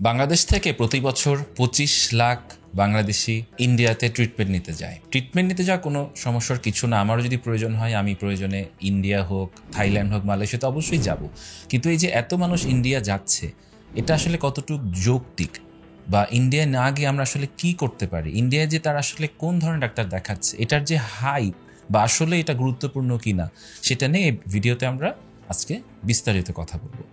বাংলাদেশ থেকে প্রতি বছর 25 লাখ বাংলাদেশি ইন্ডিয়াতে ট্রিটমেন্ট নিতে যায়। ট্রিটমেন্ট নিতে যাওয়া কোনো সমস্যার কিছু না। আমারও যদি প্রয়োজন হয় আমি প্রয়োজনে ইন্ডিয়া হোক, থাইল্যান্ড হোক, মালয়েশিয়াতে অবশ্যই যাব। কিন্তু এই যে এত মানুষ ইন্ডিয়া যাচ্ছে, এটা আসলে কতটুকু যৌক্তিক, বা ইন্ডিয়া না গিয়ে আমরা আসলে কি করতে পারি, ইন্ডিয়ায় যে তারা আসলে কোন ধরনের ডাক্তার দেখাচ্ছে, এটার যে হাইপ বা আসলে এটা গুরুত্বপূর্ণ কিনা, সেটা নিয়ে এই ভিডিওতে আমরা আজকে বিস্তারিত কথা বলবো।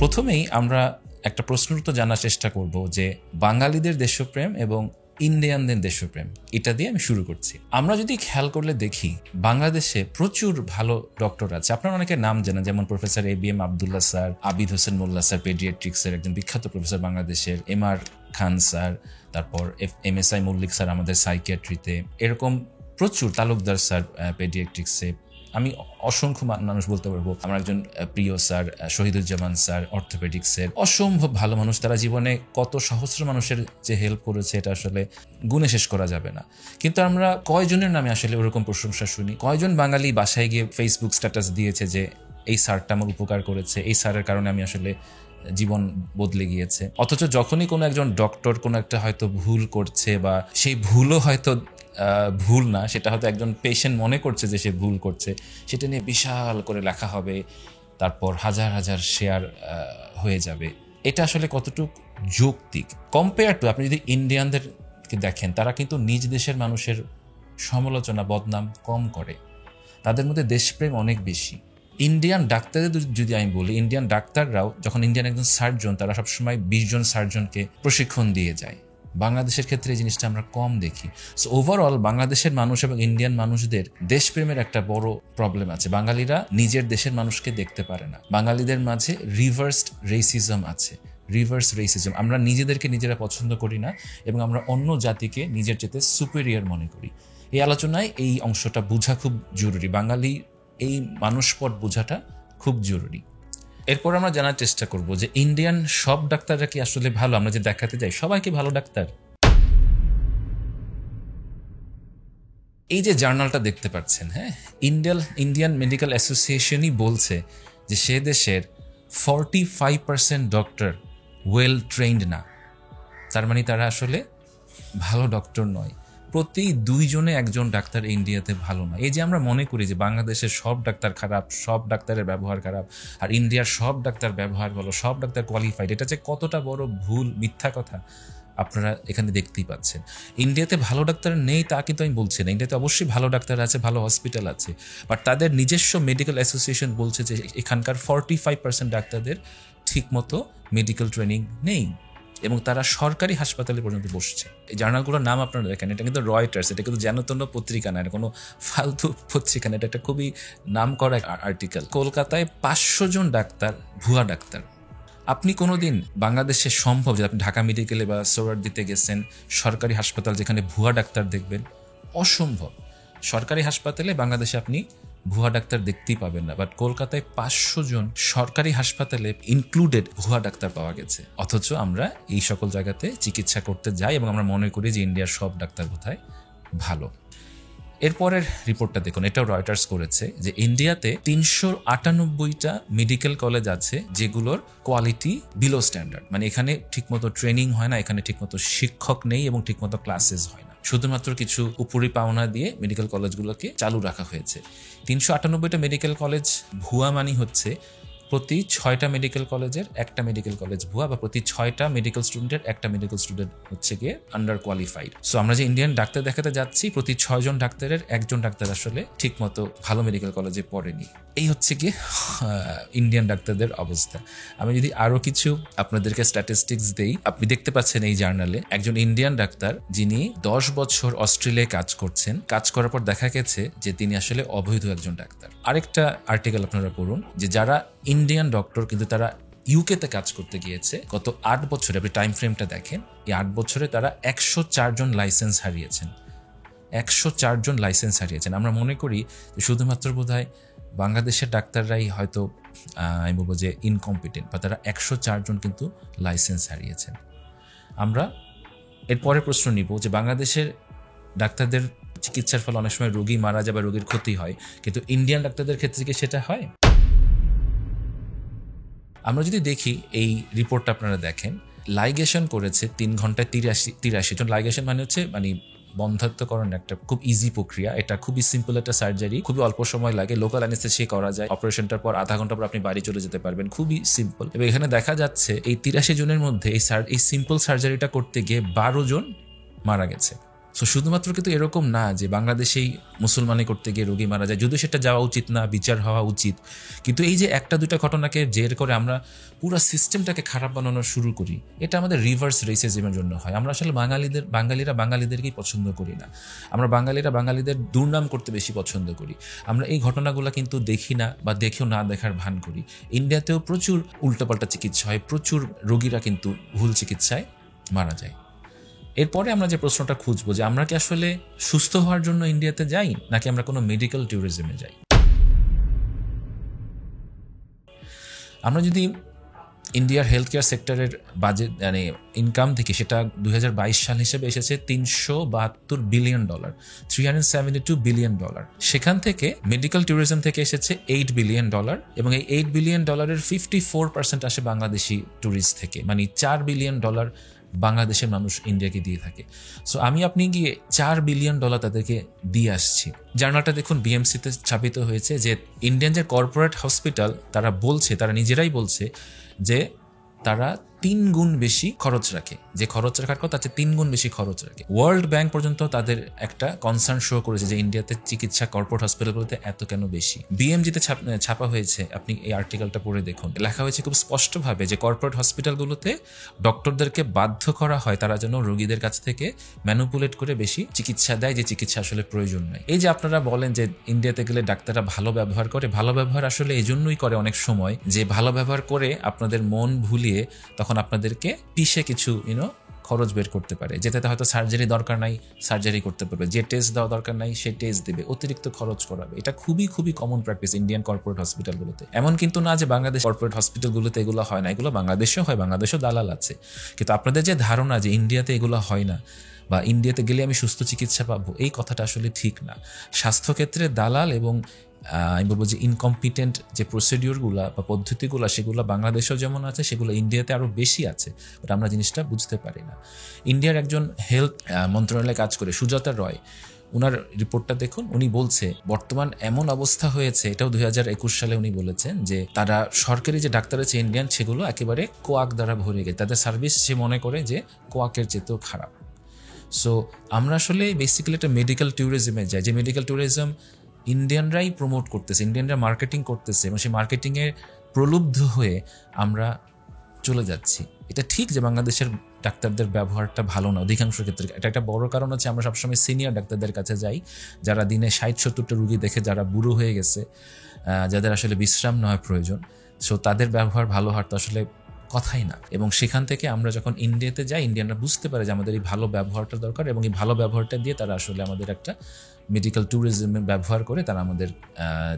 প্রথমেই আমরা একটা প্রশ্নের উত্তর জানার চেষ্টা করব যে বাঙালিদের দেশপ্রেম এবং ইন্ডিয়ানদের দেশপ্রেম, এটা দিয়ে আমি শুরু করছি। আমরা যদি খেয়াল করলে দেখি বাংলাদেশে প্রচুর ভালো ডক্টর আছে। আপনারা অনেকের নাম জানেন, যেমন professor ABM Abdullah sir, Abid Hossain Molla sir পেডিয়াট্রিক্সের একজন বিখ্যাত প্রফেসর বাংলাদেশের, MR খান স্যার, তারপর MSI মল্লিক স্যার আমাদের সাইকিয়াট্রিতে, এরকম প্রচুর, তালুকদার স্যার পেডিয়াট্রিক্সে, আমি অসংখ্য মানুষ বলতে পারবো। আমার একজন প্রিয় স্যার শহীদুজ্জামান স্যার অর্থোপেডিক্সের, অসম্ভব ভালো মানুষ। তারা জীবনে কত সহস্র মানুষের যে হেল্প করেছে এটা আসলে গুণে শেষ করা যাবে না। কিন্তু আমরা কয়জনের নামে আসলে ওরকম প্রশংসা শুনি? কয়জন বাঙালি বাসায় গিয়ে ফেসবুক স্ট্যাটাস দিয়েছে যে এই স্যারটা আমার উপকার করেছে, এই স্যারের কারণে আমি আসলে জীবন বদলে গিয়েছে? অথচ যখনই কোনো একজন ডক্টর কোনো একটা হয়তো ভুল করছে, বা সেই ভুলও হয়তো ভুল না, সেটা হয়তো একজন পেশেন্ট মনে করছে যে সে ভুল করছে, সেটা নিয়ে বিশাল করে লেখা হবে, তারপর হাজার হাজার শেয়ার হয়ে যাবে। এটা আসলে কতটুকু যৌক্তিক? কম্পেয়ার টু আপনি যদি ইন্ডিয়ানদেরকে দেখেন, তারা কিন্তু নিজ দেশের মানুষের সমালোচনা, বদনাম কম করে, তাদের মধ্যে দেশপ্রেম অনেক বেশি। ইন্ডিয়ান ডাক্তারদের যদি আমি বলি, ইন্ডিয়ান ডাক্তাররাও যখন ইন্ডিয়ান একজন সার্জন, তারা সবসময় 20 জন সার্জনকে প্রশিক্ষণ দিয়ে যায়। বাংলাদেশের ক্ষেত্রে এই জিনিসটা আমরা কম দেখি। সো ওভারঅল বাংলাদেশের মানুষ এবং ইন্ডিয়ান মানুষদের দেশপ্রেমের একটা বড় প্রবলেম আছে। বাঙালিরা নিজের দেশের মানুষকে দেখতে পারে না। বাঙালিদের মাঝে রিভার্সড রেসিজম আছে, রিভার্স রেসিজম। আমরা নিজেদেরকে নিজেরা পছন্দ করি না এবং আমরা অন্য জাতিকে নিজের চেয়ে সুপিরিয়র মনে করি। এই আলোচনায় এই অংশটা বোঝা খুব জরুরি। বাঙালি এই মানুষপট বোঝাটা খুব জরুরি। এরপর আমরা জানার চেষ্টা করব যে ইন্ডিয়ান সব ডাক্তাররা কি আসলে ভালো? আমরা যে দেখাতে যাই সবাই কি ভালো ডাক্তার? এই যে জার্নালটা দেখতে পাচ্ছেন, হ্যাঁ, ইন্ডিয়ান মেডিকেল অ্যাসোসিয়েশনই বলছে যে সে দেশের 45% ডক্টর ওয়েল ট্রেইনড না। তার মানে তারা আসলে ভালো ডক্টর নয়। প্রতি 2 জনে একজন ডাক্তার ইন্ডিয়াতে ভালো না। এই যে আমরা মনে করি যে বাংলাদেশের সব ডাক্তার খারাপ, সব ডাক্তারের ব্যবহার খারাপ, আর ইন্ডিয়ার সব ডাক্তার ব্যবহার ভালো, সব ডাক্তার কোয়ালিফাইড, এটা যে কতটা বড় ভুল, মিথ্যা কথা আপনারা এখানে দেখতেই পাচ্ছেন। ইন্ডিয়াতে ভালো ডাক্তার নেই তা কিন্তু আমি বলছি না। ইন্ডিয়াতে অবশ্যই ভালো ডাক্তার আছে, ভালো হসপিটাল আছে, বাট তাদের নিজস্ব মেডিকেল অ্যাসোসিয়েশন বলছে যে এখানকার 45% ডাক্তারদের ঠিকমতো মেডিকেল ট্রেনিং নেই এবং তারা সরকারি হাসপাতালে পর্যন্ত বসছে। এই জার্নালগুলোর নাম আপনারা দেখেন, এটা কিন্তু রয়টার্স, এটা কিন্তু যেনতন্য পত্রিকা না, এটা কোনো ফালতু পত্রিকা না, এটা একটা খুবই নাম করা আর্টিকেল। কলকাতায় 500 জন ডাক্তার ভুয়া ডাক্তার। আপনি কোনোদিন বাংলাদেশে সম্ভব যে আপনি ঢাকা মেডিকেলে বা সোহরাওয়ার্দীতে গেছেন, সরকারি হাসপাতাল যেখানে ভুয়া ডাক্তার দেখবেন? অসম্ভব। সরকারি হাসপাতালে বাংলাদেশে আপনি ভুয়া ডাক্তার দেখতেই পাবেন না, বাট কলকাতায় 500 জন সরকারি হাসপাতালে ইনক্লুডেড ভুয়া ডাক্তার পাওয়া গেছে। অথচ আমরা এই সকল জায়গাতে চিকিৎসা করতে যাই এবং আমরা মনে করি যে ইন্ডিয়ার সব ডাক্তার বোধহয় ভালো। এরপরের রিপোর্টটা দেখুন, এটাও রয়টার্স করেছে যে ইন্ডিয়াতে 398টা মেডিকেল কলেজ আছে যেগুলোর কোয়ালিটি বিলো স্ট্যান্ডার্ড। মানে এখানে ঠিকমতো ট্রেনিং হয় না, এখানে ঠিকমতো শিক্ষক নেই এবং ঠিকমতো ক্লাসেস হয় না। শুধুমাত্র কিছু উপরি পাওনা দিয়ে মেডিকেল কলেজগুলোকে চালু রাখা হয়েছে। 398টা মেডিকেল কলেজ ভুয়া মানি হচ্ছে প্রতি 6টা মেডিকেল কলেজের একটা মেডিকেল কলেজ ভুয়া, বা প্রতি 6টা মেডিকেল স্টুডেন্টের একটা মেডিকেল স্টুডেন্ট হচ্ছে গিয়ে আন্ডার কোয়ালিফাইড। সো আমরা যে ইন্ডিয়ান ডাক্তার দেখাতে যাচ্ছি, প্রতি 6 জন ডাক্তারের একজন ডাক্তার আসলে ঠিকমতো ভালো মেডিকেল কলেজে পড়েনি। এই হচ্ছে গিয়ে ইন্ডিয়ান ডাক্তারদের অবস্থা। আমি যদি আরো কিছু আপনাদেরকে স্ট্যাটিস্টিক্স দেই, আপনি দেখতে পাচ্ছেন এই জার্নালে একজন ইন্ডিয়ান ডাক্তার যিনি 10 বছর অস্ট্রেলিয়ায় কাজ করছেন, কাজ করার পর দেখা গেছে যে তিনি আসলে অবৈধ একজন ডাক্তার। আরেকটা আর্টিকেল আপনারা পড়ুন যে যারা ইন্ডিয়ান ডক্টর কিন্তু তারা ইউকেতে কাজ করতে গিয়েছে, গত 8 বছরে, আপনি টাইম ফ্রেমটা দেখেন, এই 8 বছরে তারা 104 জন লাইসেন্স হারিয়েছেন। 104 জন লাইসেন্স হারিয়েছেন। আমরা মনে করি যে শুধুমাত্র বোধহয় বাংলাদেশের ডাক্তাররাই হয়তো আমি বলবো যে ইনকম্পিটেন্ট, বা তারা 104 জন কিন্তু লাইসেন্স হারিয়েছেন। আমরা এরপরে প্রশ্ন নিব যে বাংলাদেশের ডাক্তারদের চিকিৎসার ফলে অনেক সময় রোগী মারা যায় বা রোগীর ক্ষতি হয়, কিন্তু ইন্ডিয়ান ডাক্তারদের ক্ষেত্রে কি সেটা হয়? আমরা যদি দেখি এই রিপোর্টটা আপনারা দেখেন, লাইগেশন করেছে 3 ঘন্টায় 83 জন। লাইগেশন মানে হচ্ছে বন্ধাত্মকরণ একটা খুব ইজি প্রক্রিয়া, এটা খুবই সিম্পল একটা সার্জারি, খুবই অল্প সময় লাগে, লোকাল অ্যানেস্থেসিয়া করা যায়, অপারেশনটার পর আধা ঘন্টা পর আপনি বাড়ি চলে যেতে পারবেন, খুবই সিম্পল। এবং এখানে দেখা যাচ্ছে এই 83 জনের মধ্যে এই সিম্পল সার্জারিটা করতে গিয়ে 12 জন মারা গেছে। সো শুধুমাত্র কিন্তু এরকম না যে বাংলাদেশেই মুসলমানি করতে গিয়ে রোগী মারা যায়, যদিও সেটা যাওয়া উচিত না, বিচার হওয়া উচিত, কিন্তু এই যে একটা দুটা ঘটনাকে জের করে আমরা পুরো সিস্টেমটাকে খারাপ বানানো শুরু করি, এটা আমাদের রিভার্স রেসিজমের জন্য হয়। আমরা আসলে বাঙালিরা বাঙালিদেরকেই পছন্দ করি না, আমরা বাঙালিদের দুর্নাম করতে বেশি পছন্দ করি। আমরা এই ঘটনাগুলো কিন্তু দেখি না বা দেখেও না দেখার ভান করি। ইন্ডিয়াতেও প্রচুর উল্টোপাল্টা চিকিৎসা হয়, প্রচুর রোগীরা কিন্তু ভুল চিকিৎসায় মারা যায়। এরপরে আমরা যে প্রশ্নটা খুঁজবো যে আমরা কি আসলে সুস্থ হওয়ার জন্য ইন্ডিয়াতে যাই নাকি আমরা কোনো মেডিকেল ট্যুরিজমে যাই। আমরা যদি ইন্ডিয়ার হেলথ কেয়ার সেক্টরের বাজেট ইনকাম থেকে, সেটা 2022 সাল হিসেবে এসেছে $372 বিলিয়ন, $372 বিলিয়ন। সেখান থেকে মেডিকেল ট্যুরিজম থেকে এসেছে $8 বিলিয়ন, এবং এই $8 বিলিয়ন 54% আসে বাংলাদেশি ট্যুরিস্ট থেকে, মানে $4 বিলিয়ন বাংলাদেশের মানুষ ইন্ডিয়াকে দিয়ে থাকে। সো আপনি গিয়ে $4 বিলিয়ন তাদেরকে দিয়ে আসছি। জার্নালটা দেখুন, বিএমসিতে ছাপিত হয়েছে যে ইন্ডিয়ান যে কর্পোরেট হসপিটাল, তারা নিজেরাই বলছে যে তারা 3 গুণ বেশি খরচ রাখে, যে খরচ রাখার কথা তার 3 গুণ বেশি খরচ রাখে। ওয়ার্ল্ড ব্যাংক পর্যন্ত তাদের একটা কনসার্ন শো করেছে যে ইন্ডিয়াতে চিকিৎসা কর্পোরেট হসপিটালগুলোতে এত কেন বেশি। বিএমজিতে ছাপা হয়েছে, আপনি এই আর্টিকেলটা পড়ে দেখুন, লেখা হয়েছে খুব স্পষ্টভাবে যে কর্পোরেট হসপিটালগুলোতে ডক্টরদেরকে বাধ্য করা হয় তারা যেন রোগীদের কাছ থেকে ম্যানুপুলেট করে বেশি চিকিৎসা দেয়, যে চিকিৎসা আসলে প্রয়োজন নয়। এই যে আপনারা বলেন যে ইন্ডিয়াতে গেলে ডাক্তাররা ভালো ব্যবহার করে, ভালো ব্যবহার আসলে এই জন্যই করে অনেক সময় যে ভালো ব্যবহার করে আপনাদের মন ভুলিয়ে তখন আপনাদেরকে পিষে কিছু খরচ বের করতে পারে, যেটাতে হয়তো সার্জারি দরকার নাই, সার্জারি করতে পারবে, যে টেস্ট দেওয়া দরকার নাই সেই টেস্ট দেবে, অতিরিক্ত খরচ করাবে। এটা খুবই খুবই কমন প্র্যাকটিস ইন্ডিয়ান কর্পোরেট হসপিটালগুলোতে। এমন কিন্তু না যে বাংলাদেশ কর্পোরেট হসপিটালগুলোতে এগুলো হয় না, এগুলো বাংলাদেশেও হয়, বাংলাদেশেও দালাল আছে। কিন্তু আপনাদের যে ধারণা যে ইন্ডিয়াতে এগুলো হয় না বা ইন্ডিয়াতে গেলে আমি সুস্থ চিকিৎসা পাবো, এই কথাটা আসলে ঠিক না। স্বাস্থ্যক্ষেত্রে দালাল এবং আমি বলবো যে ইনকম্পিটেন্ট যে প্রসিডিওরগুলো বা পদ্ধতিগুলো, সেগুলো বাংলাদেশেও যেমন আছে, সেগুলো ইন্ডিয়াতে আরও বেশি আছে, বাট আমরা জিনিসটা বুঝতে পারি না। ইন্ডিয়ার একজন হেলথ মন্ত্রণালয়ে কাজ করে সুজাতা রয়, ওনার রিপোর্টটা দেখুন, উনি বলছে বর্তমান এমন অবস্থা হয়েছে, এটাও 2021 সালে উনি বলেছেন যে তারা সরকারি যে ডাক্তার আছে ইন্ডিয়ান, সেগুলো একেবারে কোয়াক দ্বারা ভরে গেছে, তাদের সার্ভিস সে মনে করে যে কোয়াকের চেয়েও খারাপ। সো আমরা আসলে বেসিক্যালি একটা মেডিকেল ট্যুরিজমে যাই, যে মেডিকেল ট্যুরিজম ইন্ডিয়ানরাই প্রমোট করতেছে, ইন্ডিয়ানরা মার্কেটিং করতেছে, এবং সেই মার্কেটিংয়ে প্রলুব্ধ হয়ে আমরা চলে যাচ্ছি। এটা ঠিক যে বাংলাদেশের ডাক্তারদের ব্যবহারটা ভালো না অধিকাংশ ক্ষেত্রে। এটা একটা বড় কারণ হচ্ছে আমরা সবসময় সিনিয়র ডাক্তারদের কাছে যাই, যারা দিনে 60-70টা রুগী দেখে, যারা বুড়ো হয়ে গেছে, যাদের আসলে বিশ্রাম নেওয়া প্রয়োজন। সো তাদের ব্যবহার ভালো হওয়ার তো আসলে কথাই না। এবং সেখান থেকে আমরা যখন ইন্ডিয়াতে যাই, ইন্ডিয়ানরা বুঝতে পারে যে আমাদের এই ভালো ব্যবহারটা দরকার, এবং এই ভালো ব্যবহারটা দিয়ে তারা আসলে আমাদের একটা মেডিকেল ট্যুরিজমে ব্যবহার করে তারা আমাদের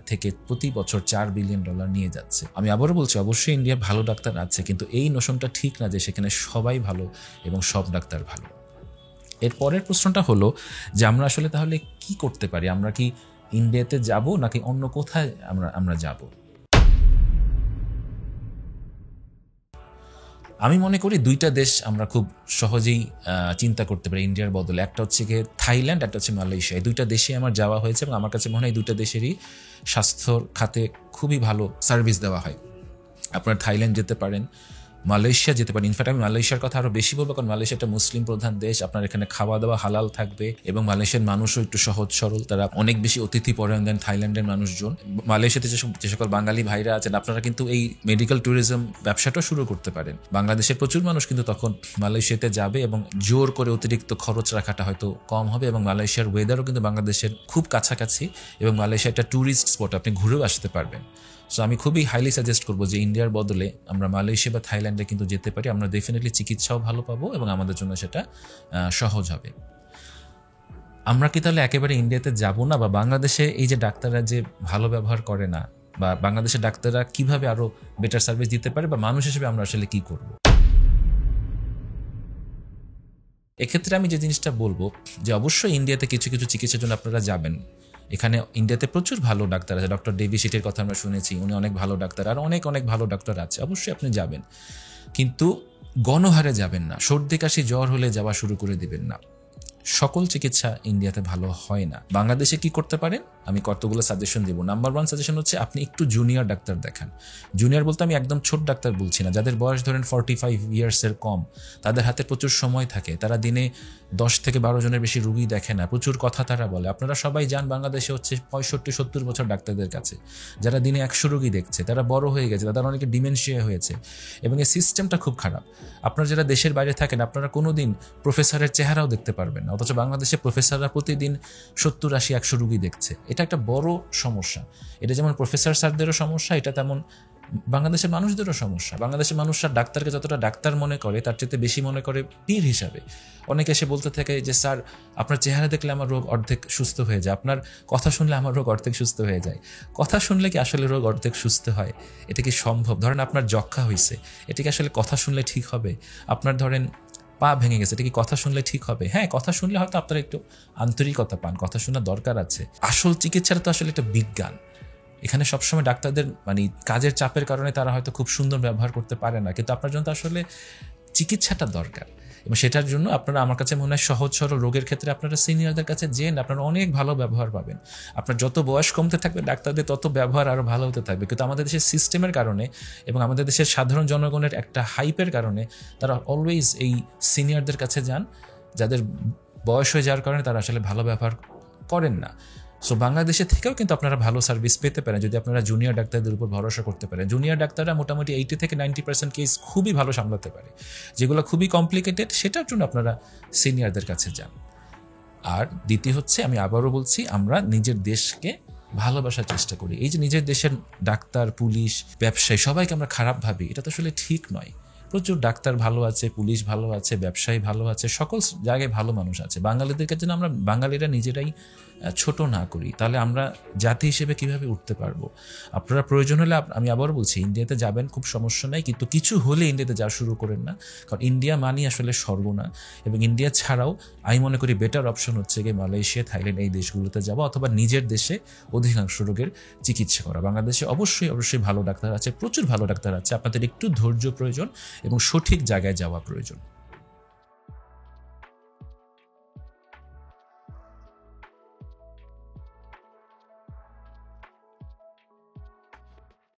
থেকে প্রতি বছর $4 বিলিয়ন নিয়ে যাচ্ছে। আমি আবারও বলছি, অবশ্যই ইন্ডিয়া ভালো ডাক্তার আছে, কিন্তু এই নোশনটা ঠিক না যে সেখানে সবাই ভালো এবং সব ডাক্তার ভালো। এর পরের প্রশ্নটা হলো যে আমরা আসলে তাহলে কি করতে পারি, আমরা কি ইন্ডিয়াতে যাব নাকি অন্য কোথায় আমরা যাব? আমি মনে করি 2টা দেশ আমরা খুব সহজেই চিন্তা করতে পারি ইন্ডিয়ার বদলে। একটা হচ্ছে গিয়ে থাইল্যান্ড, একটা হচ্ছে মালয়েশিয়া। এই 2টা দেশে আমার যাওয়া হয়েছে এবং আমার কাছে মনে হয় এই 2টা দেশেরই স্বাস্থ্যর খাতে খুবই ভালো সার্ভিস দেওয়া হয়। আপনারা থাইল্যান্ড যেতে পারেন, মালয়েশিয়া যেতে পারেন। ইনফ্যাক্ট আমি মালয়েশিয়ার কথা আরও বেশি বলবো, কারণ মালয়েশিয়া একটা মুসলিম প্রধান দেশ, আপনার এখানে খাওয়া দাওয়া হালাল থাকবে, এবং মালয়েশিয়ার মানুষও একটু সহজ সরল, তারা অনেক বেশি অতিথি পরায়ণ দেন থাইল্যান্ডের মানুষজন। মালয়েশিয়াতে যে সকল বাঙালি ভাইরা আছেন, আপনারা কিন্তু এই মেডিকেল ট্যুরিজম ব্যবসাটাও শুরু করতে পারেন। বাংলাদেশের প্রচুর মানুষ কিন্তু তখন মালয়েশিয়াতে যাবে, এবং জোর করে অতিরিক্ত খরচ রাখাটা হয়তো কম হবে, এবং মালয়েশিয়ার ওয়েদারও কিন্তু বাংলাদেশের খুব কাছাকাছি, এবং মালয়েশিয়া একটা ট্যুরিস্ট স্পট, আপনি ঘুরেও আসতে পারবেন। সো আমি খুবই হাইলি সাজেস্ট করবো যে ইন্ডিয়ার বদলে আমরা মালয়েশিয়া বা থাইল্যান্ডে কিন্তু যেতে পারি। আমরা ডেফিনেটলি চিকিৎসাও ভালো পাবো এবং আমাদের জন্য সেটা সহজ হবে। আমরা কি তাহলে একেবারে ইন্ডিয়াতে যাব না, বা বাংলাদেশে এই যে ডাক্তাররা যে ভালো ব্যবহার করে না, বা বাংলাদেশের ডাক্তাররা কিভাবে আরো বেটার সার্ভিস দিতে পারে, বা মানুষ হিসেবে আমরা আসলে কি করব? এক্ষেত্রে আমি যে জিনিসটা বলবো যে অবশ্যই ইন্ডিয়াতে কিছু কিছু চিকিৎসার জন্য আপনারা যাবেন, এখানে ইন্ডিয়াতে প্রচুর ভালো ডাক্তার আছে, ডক্টর ডেভি সিটির কথা আমরা শুনেছি, উনি অনেক ভালো ডাক্তার, আর অনেক অনেক ভালো ডাক্তার আছে, অবশ্যই আপনি যাবেন, কিন্তু গণহারে যাবেন না, সর্দি কাশি জ্বর হলে যাওয়া শুরু করে দিবেন না। সকল চিকিৎসা ইন্ডিয়াতে ভালো হয় না। বাংলাদেশে কি করতে পারেন, আমি কতগুলো সাজেশন দেবো। নাম্বার 1 সাজেশন হচ্ছে আপনি একটু জুনিয়র ডাক্তার দেখান। জুনিয়র বলতে আমি একদম ছোট ডাক্তার বলছি না, যাদের বয়স ধরেন 45 ইয়ার্সের কম, তাদের হাতে প্রচুর সময় থাকে, তারা দিনে 10 থেকে 12 জনের বেশি রুগী দেখে না, প্রচুর কথা তারা বলে। আপনারা সবাই যান বাংলাদেশে হচ্ছে 65-70 বছর ডাক্তারদের কাছে, যারা দিনে 100 রুগী দেখছে, তারা বড় হয়ে গেছে, তাদের অনেকে ডিমেনশিয়া হয়েছে, এবং এই সিস্টেমটা খুব খারাপ। আপনারা যারা দেশের বাইরে থাকেন, আপনারা কোনোদিন প্রফেসরের চেহারাও দেখতে পারবেন না, অথচ বাংলাদেশে প্রফেসররা প্রতিদিন 70-80-100 রুগী দেখছে। এটা একটা বড় সমস্যা। এটা যেমন প্রফেসর স্যারদেরও সমস্যা, এটা তেমন বাংলাদেশের মানুষদেরও সমস্যা। বাংলাদেশের মানুষরা ডাক্তারকে যতটা ডাক্তার মনে করে, তার চেয়ে বেশি মনে করে পীর হিসাবে। অনেকে এসে বলতে থাকে যে স্যার, আপনার চেহারা দেখলে আমার রোগ অর্ধেক সুস্থ হয়ে যায়, আপনার কথা শুনলে আমার রোগ অর্ধেক সুস্থ হয়ে যায়। কথা শুনলে কি আসলে রোগ অর্ধেক সুস্থ হয়? এটা কি সম্ভব? ধরেন আপনার যক্ষা হয়েছে, এটা কি আসলে কথা শুনলে ঠিক হবে? আপনার ধরেন পা ভেঙে গেছে, এটা কি কথা শুনলে ঠিক হবে? হ্যাঁ, কথা শুনলে হয়তো আপনারা একটু আন্তরিকতা পান, কথা শোনার দরকার আছে। আসল চিকিৎসাটা তো আসলে একটা বিজ্ঞান। এখানে সবসময় ডাক্তারদের মানে কাজের চাপের কারণে তারা হয়তো খুব সুন্দর ব্যবহার করতে পারে না, কিন্তু আপনার জন্য তো আসলে চিকিৎসাটা দরকার। এবং সেটার জন্য আপনারা, আমার কাছে মনে হয় সহজ সরল রোগের ক্ষেত্রে আপনারা সিনিয়রদের কাছে যেন আপনারা অনেক ভালো ব্যবহার পাবেন। আপনার যত বয়স কমতে থাকবে ডাক্তারদের তত ব্যবহার আরও ভালো হতে থাকবে। কিন্তু আমাদের দেশের সিস্টেমের কারণে এবং আমাদের দেশের সাধারণ জনগণের একটা হাইপের কারণে তারা অলওয়েজ এই সিনিয়রদের কাছে যান, যাদের বয়স হয়ে যাওয়ার কারণে তারা আসলে ভালো ব্যবহার করেন না। সো বাংলাদেশে থেকেও কিন্তু আপনারা ভালো সার্ভিস পেতে পারেন যদি আপনারা জুনিয়র ডাক্তারদের উপর ভরসা করতে পারেন। জুনিয়র ডাক্তাররা মোটামুটি 80-90% কেস খুবই ভালো সামলাতে পারে। যেগুলো খুবই কমপ্লিকেটেড, সেটার জন্য আপনারা সিনিয়রদের কাছে যান। আর দ্বিতীয় হচ্ছে, আমি আবারও বলছি, আমরা নিজের দেশকে ভালোবাসার চেষ্টা করি। এই যে নিজের দেশের ডাক্তার, পুলিশ, ব্যবসায়ী সবাইকে আমরা খারাপ ভাবি, এটা তো আসলে ঠিক নয়। প্রচুর ডাক্তার ভালো আছে, পুলিশ ভালো আছে, ব্যবসায়ী ভালো আছে, সকল জায়গায় ভালো মানুষ আছে। বাঙালিদের কাছে আমরা বাঙালিরা নিজেরাই ছোট না করি, তাহলে আমরা জাতি হিসেবে কিভাবে উঠতে পারবো? আপনারা প্রয়োজন হলে, আমি আবার বলছি, ইন্ডিয়াতে যাবেন, খুব সমস্যা নাই, কিন্তু কিছু হলে ইন্ডিয়াতে যাওয়া শুরু করেন না, কারণ ইন্ডিয়া মানি আসলে স্বর্গ না। এবং ইন্ডিয়া ছাড়াও আমি মনে করি বেটার অপশন হচ্ছে গিয়ে মালয়েশিয়া, থাইল্যান্ড, এই দেশগুলোতে যাওয়া, অথবা নিজের দেশে অধিকাংশ রোগের চিকিৎসা করা। বাংলাদেশে অবশ্যই ভালো ডাক্তার আছে, প্রচুর ভালো ডাক্তার আছে, আপনাদের একটু ধৈর্য প্রয়োজন এবং সঠিক জায়গায় যাওয়া প্রয়োজন।